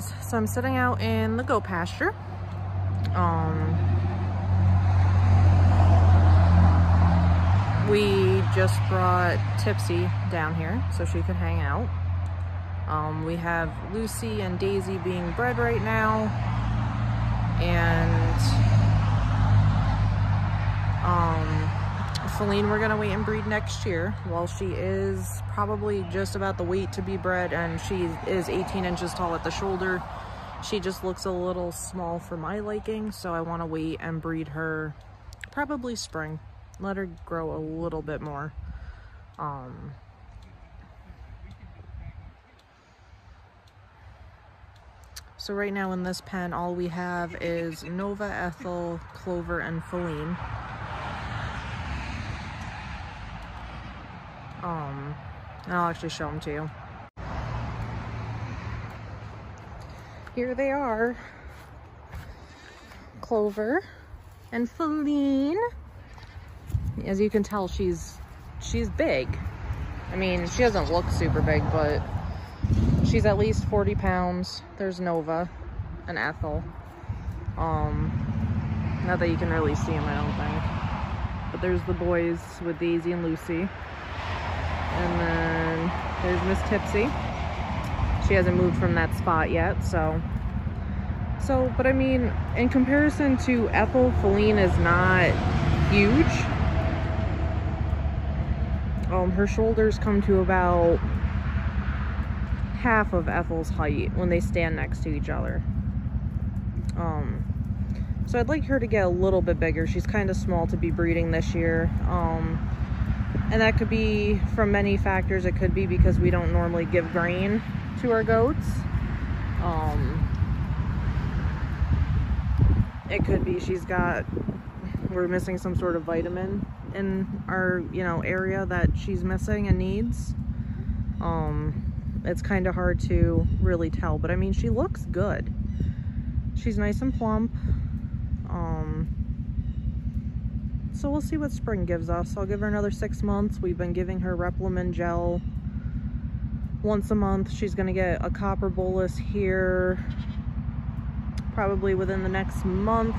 guys, so I'm sitting out in the goat pasture. We just brought Tipsy down here so she could hang out. We have Lucy and Daisy being bred right now, and Faline we're gonna wait and breed next year. Well, she is probably just about the weight to be bred, and she is 18 inches tall at the shoulder. She just looks a little small for my liking, so I want to wait and breed her probably spring. Let her grow a little bit more. So right now in this pen, all we have is Nova, Ethel, Clover, and Faline. And I'll actually show them to you. Here they are, Clover and Faline. As you can tell, she's big. I mean, she doesn't look super big, but she's at least 40 pounds. There's Nova and Ethel. Not that you can really see them, I don't think. But there's the boys with Daisy and Lucy. And then there's Miss Tipsy. She hasn't moved from that spot yet, but I mean, in comparison to Ethel, Faline is not huge. Her shoulders come to about half of Ethel's height when they stand next to each other. So I'd like her to get a little bit bigger. She's kind of small to be breeding this year. And that could be from many factors. It could be because we don't normally give grain to our goats. It could be we're missing some sort of vitamin in our, area that she's missing and needs. It's kind of hard to really tell, but I mean, she looks good. She's nice and plump. So we'll see what spring gives us. I'll give her another 6 months. We've been giving her Replimon gel once a month. She's gonna get a copper bolus here probably within the next month.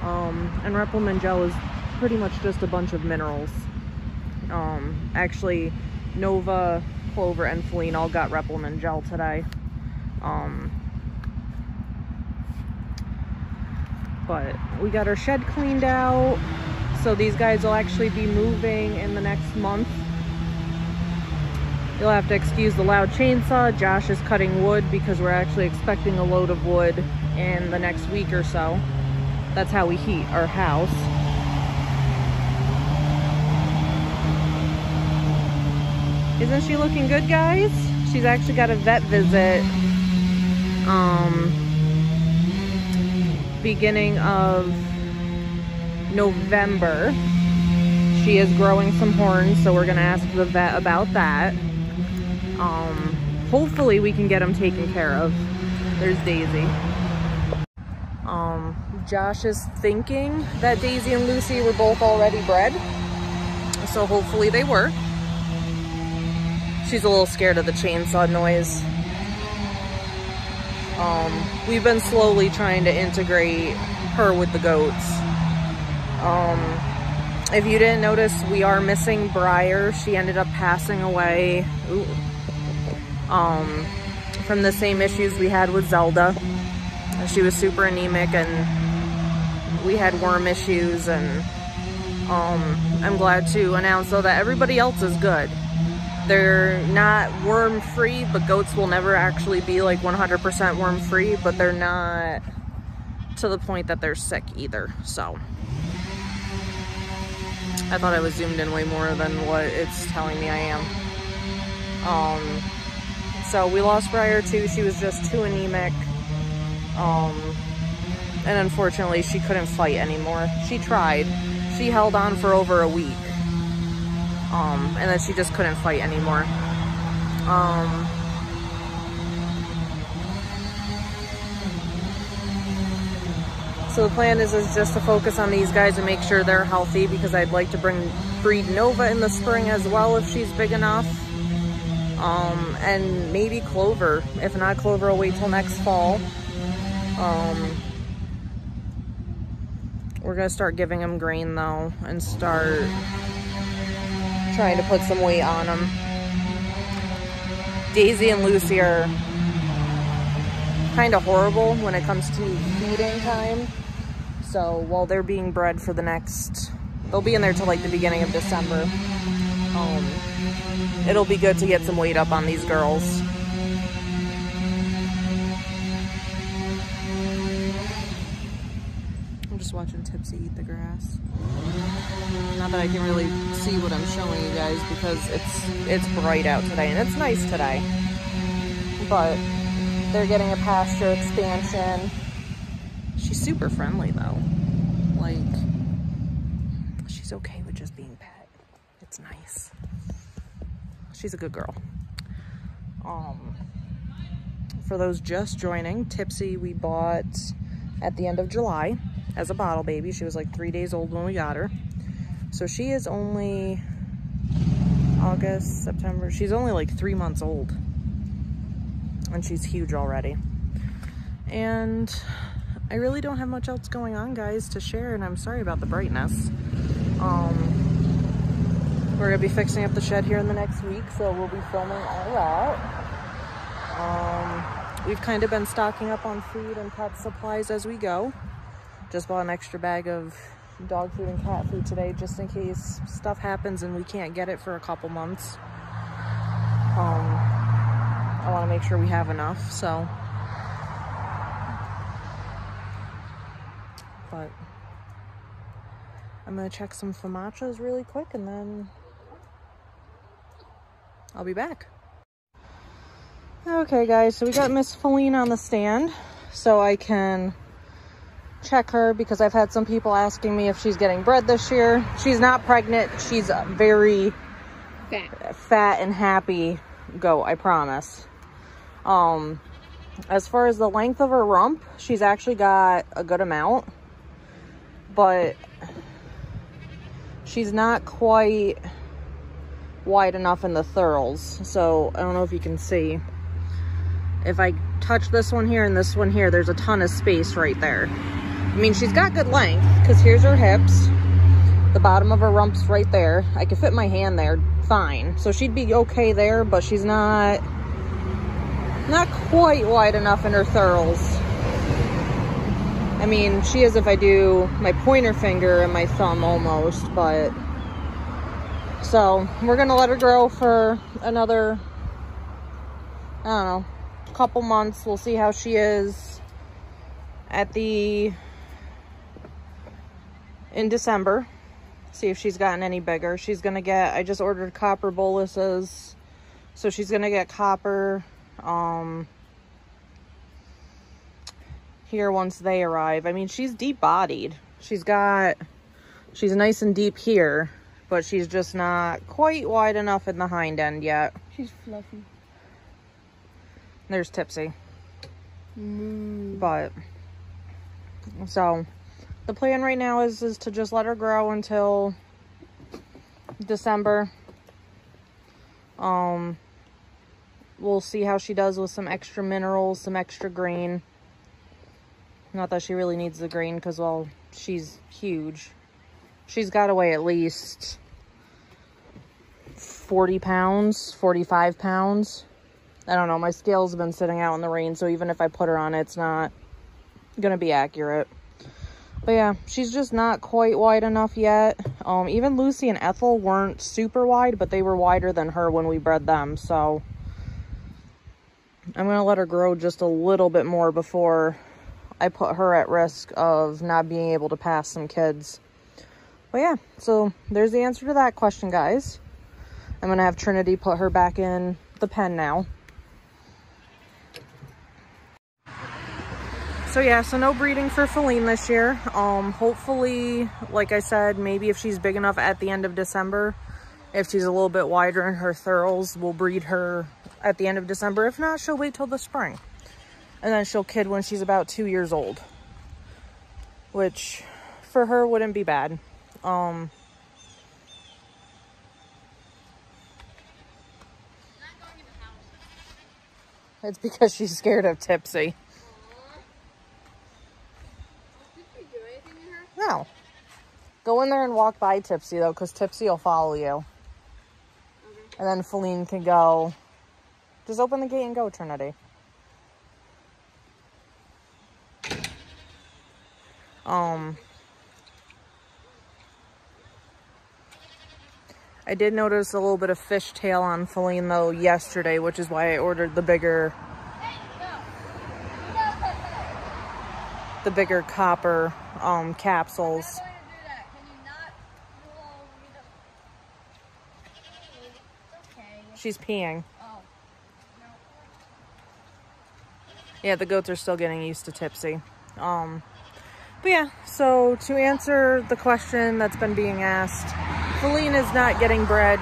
And Replimon gel is pretty much just a bunch of minerals. Actually, Nova, Clover, and Faline all got Replimon gel today. But we got our shed cleaned out, so these guys will actually be moving in the next month. You'll have to excuse the loud chainsaw. Josh is cutting wood because we're actually expecting a load of wood in the next week or so. That's how we heat our house. Isn't she looking good, guys? She's actually got a vet visit beginning of November. She is growing some horns, so we're gonna ask the vet about that. Hopefully we can get them taken care of. There's Daisy. Josh is thinking that Daisy and Lucy were both already bred, so hopefully they were. She's a little scared of the chainsaw noise. We've been slowly trying to integrate her with the goats. If you didn't notice, we are missing Briar. She ended up passing away from the same issues we had with Zelda. She was super anemic, and we had worm issues, and I'm glad to announce though that everybody else is good. They're not worm-free, but goats will never actually be like 100% worm-free, but they're not to the point that they're sick either, so. I thought I was zoomed in way more than what it's telling me I am. So we lost Briar too. She was just too anemic. And unfortunately she couldn't fight anymore. She tried. She held on for over a week. And then she just couldn't fight anymore. So the plan is just to focus on these guys and make sure they're healthy, because I'd like to breed Nova in the spring as well if she's big enough. And maybe Clover. If not Clover, I'll wait till next fall. We're gonna start giving him grain though and start trying to put some weight on him. Daisy and Lucy are kind of horrible when it comes to feeding time. So while they're being bred for the next, they'll be in there till like the beginning of December. It'll be good to get some weight up on these girls. I'm just watching Tipsy eat the grass. Not that I can really see what I'm showing you guys because it's bright out today and it's nice today. But they're getting a pasture expansion. She's super friendly though. Like, she's okay with just being pet. It's nice. She's a good girl. For those just joining, Tipsy we bought at the end of July as a bottle baby. She was like 3 days old when we got her. So she is only August, September. She's only like 3 months old. And she's huge already. And I really don't have much else going on, guys, to share. And I'm sorry about the brightness. We're gonna be fixing up the shed here in the next week, so we'll be filming all that. We've kind of been stocking up on food and pet supplies as we go. Just bought an extra bag of dog food and cat food today, just in case stuff happens and we can't get it for a couple months. I want to make sure we have enough, so. But I'm gonna check some famachas really quick and then I'll be back. Okay guys, so we got Miss Faline on the stand so I can check her because I've had some people asking me if she's getting bred this year. She's not pregnant. She's very fat and happy goat, I promise. As far as the length of her rump, she's actually got a good amount, but she's not quite wide enough in the thurls. So I don't know if you can see. If I touch this one here and this one here, there's a ton of space right there. I mean, she's got good length because here's her hips. The bottom of her rump's right there. I could fit my hand there fine. So she'd be okay there, but she's not quite wide enough in her thurls. I mean, she is if I do my pointer finger and my thumb almost, but so we're gonna let her grow for another, I don't know, couple months. We'll see how she is in December. See if she's gotten any bigger. She's gonna get, I just ordered copper boluses, so she's gonna get copper here once they arrive. I mean, she's deep bodied. She's nice and deep here, but she's just not quite wide enough in the hind end yet. She's fluffy. There's Tipsy. But so the plan right now is to just let her grow until December. We'll see how she does with some extra minerals, some extra grain. Not that she really needs the grain because, well, she's huge. She's got to weigh at least 40 pounds, 45 pounds. I don't know. My scales have been sitting out in the rain, so even if I put her on it, it's not going to be accurate. But yeah, she's just not quite wide enough yet. Even Lucy and Ethel weren't super wide, but they were wider than her when we bred them. So I'm going to let her grow just a little bit more before I put her at risk of not being able to pass some kids. But yeah, so there's the answer to that question, guys. I'm going to have Trinity put her back in the pen now. So yeah, so no breeding for Faline this year. Hopefully, like I said, maybe if she's big enough at the end of December, if she's a little bit wider in her thurls, we'll breed her at the end of December. If not, she'll wait till the spring. And then she'll kid when she's about 2 years old, which for her wouldn't be bad. It's because she's scared of Tipsy. Did you do anything to her? No. Go in there and walk by Tipsy, though, because Tipsy will follow you. Okay. And then Faline can go. Just open the gate and go, Trinity. I did notice a little bit of fishtail on Faline, though, yesterday, which is why I ordered the bigger copper capsules. She's peeing. Oh. No. Yeah, the goats are still getting used to Tipsy. But yeah, so to answer the question that's been being asked, Faline is not getting bred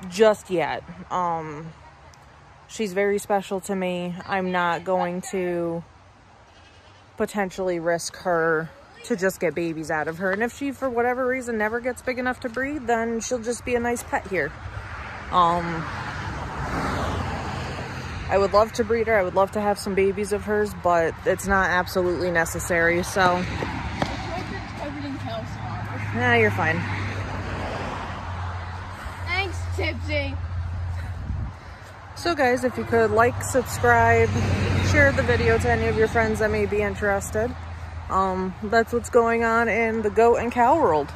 just yet. She's very special to me. I'm not going to potentially risk her to just get babies out of her. And if she, for whatever reason, never gets big enough to breed, then she'll just be a nice pet here. I would love to breed her. I would love to have some babies of hers, but it's not absolutely necessary, so. Nah, you're fine. Thanks, Tipsy. So guys, if you could like, subscribe, share the video to any of your friends that may be interested. That's what's going on in the goat and cow world.